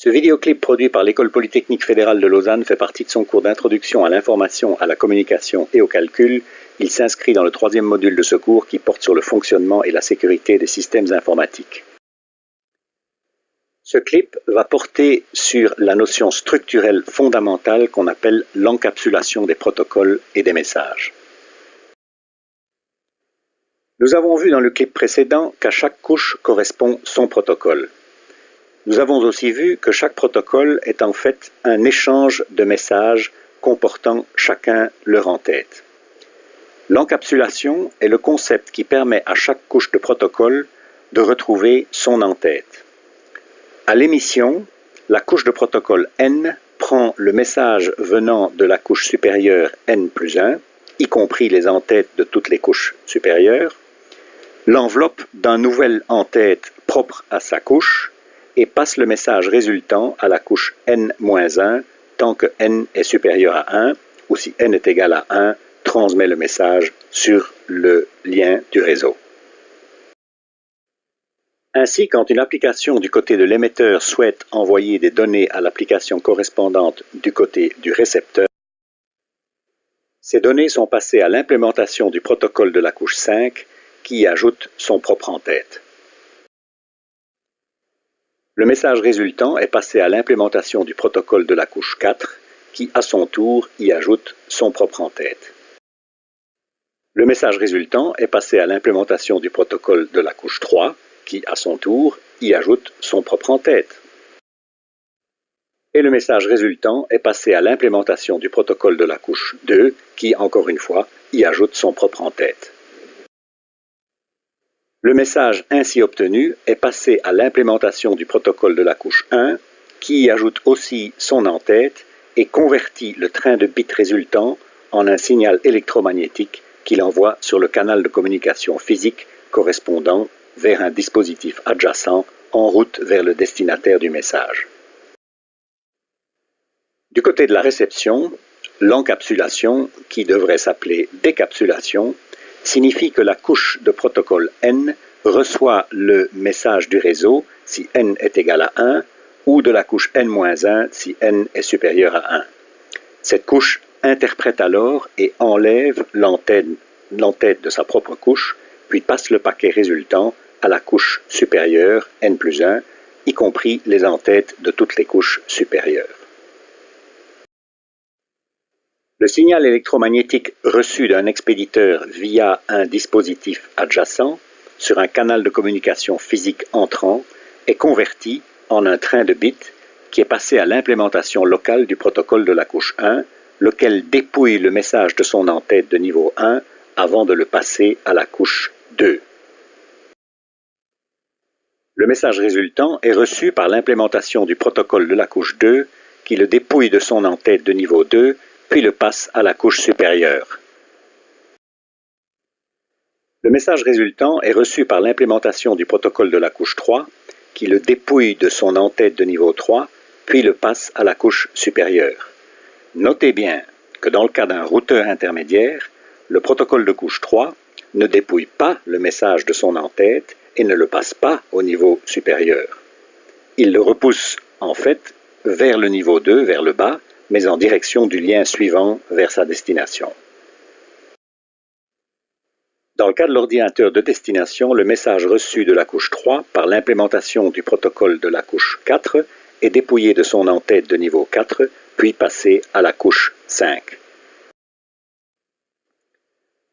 Ce vidéoclip produit par l'École polytechnique fédérale de Lausanne fait partie de son cours d'introduction à l'information, à la communication et au calcul. Il s'inscrit dans le 3e module de ce cours qui porte sur le fonctionnement et la sécurité des systèmes informatiques. Ce clip va porter sur la notion structurelle fondamentale qu'on appelle l'encapsulation des protocoles et des messages. Nous avons vu dans le clip précédent qu'à chaque couche correspond son protocole. Nous avons aussi vu que chaque protocole est en fait un échange de messages comportant chacun leur en-tête. L'encapsulation est le concept qui permet à chaque couche de protocole de retrouver son en-tête. À l'émission, la couche de protocole N prend le message venant de la couche supérieure N plus 1, y compris les en-têtes de toutes les couches supérieures, l'enveloppe d'un nouvel en-tête propre à sa couche et passe le message résultant à la couche N-1 tant que N est supérieur à 1 ou si N est égal à 1, transmet le message sur le lien du réseau. Ainsi, quand une application du côté de l'émetteur souhaite envoyer des données à l'application correspondante du côté du récepteur, ces données sont passées à l'implémentation du protocole de la couche 5 qui y ajoute son propre en-tête. Le message résultant est passé à l'implémentation du protocole de la couche 4 qui, à son tour, y ajoute son propre en-tête. Le message résultant est passé à l'implémentation du protocole de la couche 3 qui, à son tour, y ajoute son propre en-tête. Et le message résultant est passé à l'implémentation du protocole de la couche 2 qui, encore une fois, y ajoute son propre en-tête. Le message ainsi obtenu est passé à l'implémentation du protocole de la couche 1 qui y ajoute aussi son en-tête et convertit le train de bits résultant en un signal électromagnétique qu'il envoie sur le canal de communication physique correspondant vers un dispositif adjacent en route vers le destinataire du message. Du côté de la réception, l'encapsulation, qui devrait s'appeler décapsulation, signifie que la couche de protocole N reçoit le message du réseau si N est égal à 1 ou de la couche N-1 si N est supérieur à 1. Cette couche interprète alors et enlève l'en-tête de sa propre couche, puis passe le paquet résultant à la couche supérieure N plus 1, y compris les en-têtes de toutes les couches supérieures. Le signal électromagnétique reçu d'un expéditeur via un dispositif adjacent sur un canal de communication physique entrant est converti en un train de bits qui est passé à l'implémentation locale du protocole de la couche 1, lequel dépouille le message de son en-tête de niveau 1 avant de le passer à la couche 2. Le message résultant est reçu par l'implémentation du protocole de la couche 2 qui le dépouille de son en-tête de niveau 2 puis le passe à la couche supérieure. Le message résultant est reçu par l'implémentation du protocole de la couche 3, qui le dépouille de son en-tête de niveau 3, puis le passe à la couche supérieure. Notez bien que dans le cas d'un routeur intermédiaire, le protocole de couche 3 ne dépouille pas le message de son en-tête et ne le passe pas au niveau supérieur. Il le repousse en fait vers le niveau 2, vers le bas, mais en direction du lien suivant vers sa destination. Dans le cas de l'ordinateur de destination, le message reçu de la couche 3 par l'implémentation du protocole de la couche 4 est dépouillé de son en-tête de niveau 4, puis passé à la couche 5.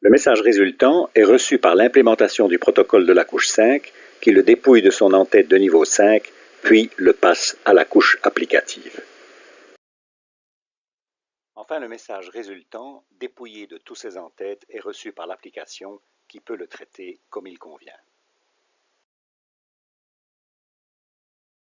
Le message résultant est reçu par l'implémentation du protocole de la couche 5, qui le dépouille de son en-tête de niveau 5, puis le passe à la couche applicative. Enfin, le message résultant, dépouillé de tous ses en-têtes, est reçu par l'application qui peut le traiter comme il convient.